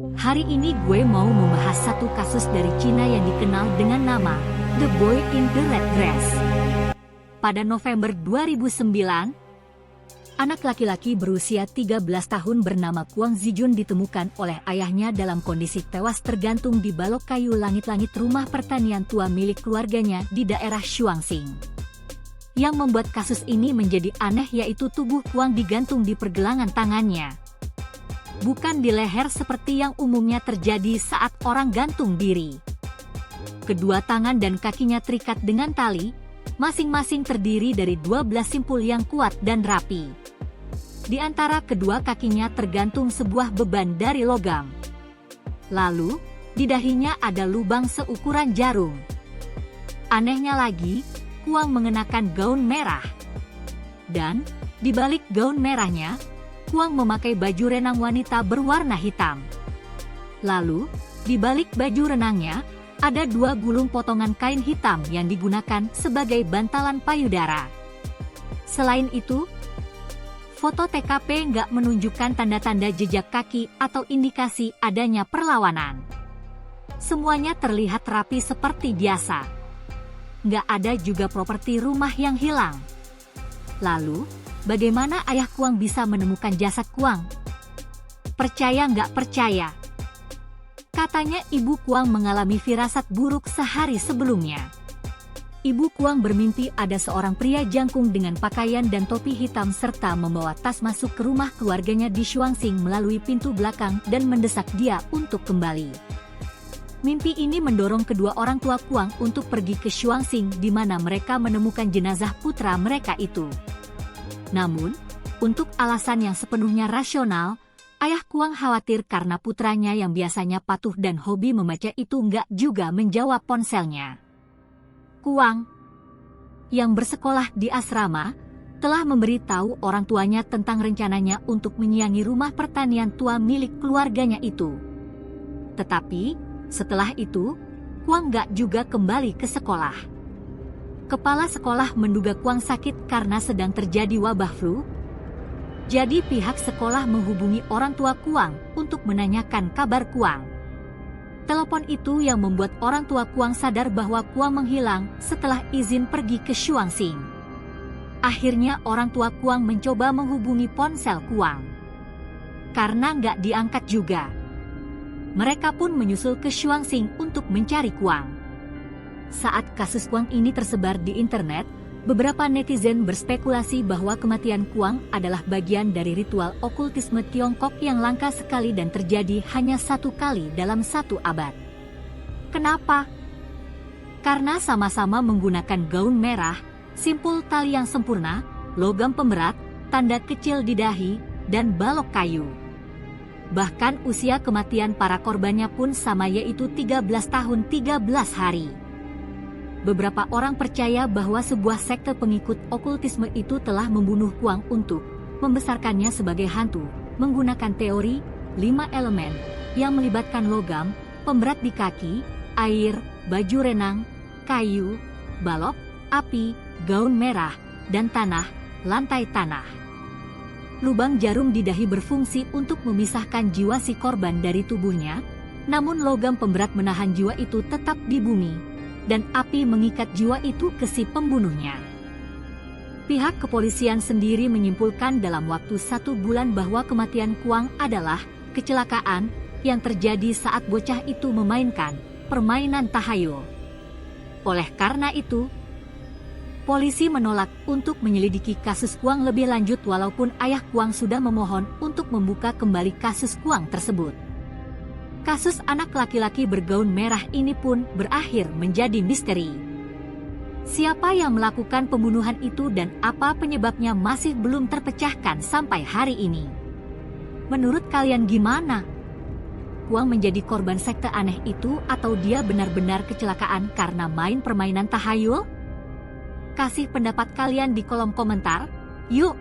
Hari ini gue mau membahas satu kasus dari Cina yang dikenal dengan nama The Boy in the Red Dress. Pada November 2009, anak laki-laki berusia 13 tahun bernama Guang Zijun ditemukan oleh ayahnya dalam kondisi tewas tergantung di balok kayu langit-langit rumah pertanian tua milik keluarganya di daerah Shuangxing. Yang membuat kasus ini menjadi aneh yaitu tubuh Guang digantung di pergelangan tangannya, bukan di leher seperti yang umumnya terjadi saat orang gantung diri. Kedua tangan dan kakinya terikat dengan tali, masing-masing terdiri dari 12 simpul yang kuat dan rapi. Di antara kedua kakinya tergantung sebuah beban dari logam. Lalu, di dahinya ada lubang seukuran jarum. Anehnya lagi, Guang mengenakan gaun merah. Dan, di balik gaun merahnya, Guang memakai baju renang wanita berwarna hitam. Lalu, di balik baju renangnya, ada 2 gulung potongan kain hitam yang digunakan sebagai bantalan payudara. Selain itu, foto TKP nggak menunjukkan tanda-tanda jejak kaki atau indikasi adanya perlawanan. Semuanya terlihat rapi seperti biasa. Nggak ada juga properti rumah yang hilang. Lalu, bagaimana ayah Guang bisa menemukan jasad Guang? Percaya nggak percaya? Katanya ibu Guang mengalami firasat buruk sehari sebelumnya. Ibu Guang bermimpi ada seorang pria jangkung dengan pakaian dan topi hitam serta membawa tas masuk ke rumah keluarganya di Shuangxing melalui pintu belakang dan mendesak dia untuk kembali. Mimpi ini mendorong kedua orang tua Guang untuk pergi ke Shuangxing di mana mereka menemukan jenazah putra mereka itu. Namun, untuk alasan yang sepenuhnya rasional, ayah Guang khawatir karena putranya yang biasanya patuh dan hobi membaca itu nggak juga menjawab ponselnya. Guang, yang bersekolah di asrama, telah memberitahu orang tuanya tentang rencananya untuk menyiangi rumah pertanian tua milik keluarganya itu. Tetapi, setelah itu, Guang nggak juga kembali ke sekolah. Kepala sekolah menduga Guang sakit karena sedang terjadi wabah flu. Jadi pihak sekolah menghubungi orang tua Guang untuk menanyakan kabar Guang. Telepon itu yang membuat orang tua Guang sadar bahwa Guang menghilang setelah izin pergi ke Shuangxing. Akhirnya orang tua Guang mencoba menghubungi ponsel Guang. Karena nggak diangkat juga, mereka pun menyusul ke Shuangxing untuk mencari Guang. Saat kasus Guang ini tersebar di internet, beberapa netizen berspekulasi bahwa kematian Guang adalah bagian dari ritual okultisme Tiongkok yang langka sekali dan terjadi hanya 1 kali dalam 1 abad. Kenapa? Karena sama-sama menggunakan gaun merah, simpul tali yang sempurna, logam pemberat, tanda kecil di dahi, dan balok kayu. Bahkan usia kematian para korbannya pun sama yaitu 13 tahun 13 hari. Beberapa orang percaya bahwa sebuah sekte pengikut okultisme itu telah membunuh Guang untuk membesarkannya sebagai hantu, menggunakan teori 5 elemen yang melibatkan logam, pemberat di kaki, air, baju renang, kayu, balok, api, gaun merah, dan tanah, lantai tanah. Lubang jarum di dahi berfungsi untuk memisahkan jiwa si korban dari tubuhnya, namun logam pemberat menahan jiwa itu tetap di bumi, dan api mengikat jiwa itu ke si pembunuhnya. Pihak kepolisian sendiri menyimpulkan dalam waktu 1 bulan bahwa kematian Guang adalah kecelakaan yang terjadi saat bocah itu memainkan permainan tahayul. Oleh karena itu, polisi menolak untuk menyelidiki kasus Guang lebih lanjut walaupun ayah Guang sudah memohon untuk membuka kembali kasus Guang tersebut. Kasus anak laki-laki bergaun merah ini pun berakhir menjadi misteri. Siapa yang melakukan pembunuhan itu dan apa penyebabnya masih belum terpecahkan sampai hari ini. Menurut kalian gimana? Guang menjadi korban sekte aneh itu atau dia benar-benar kecelakaan karena main permainan tahayul? Kasih pendapat kalian di kolom komentar, yuk!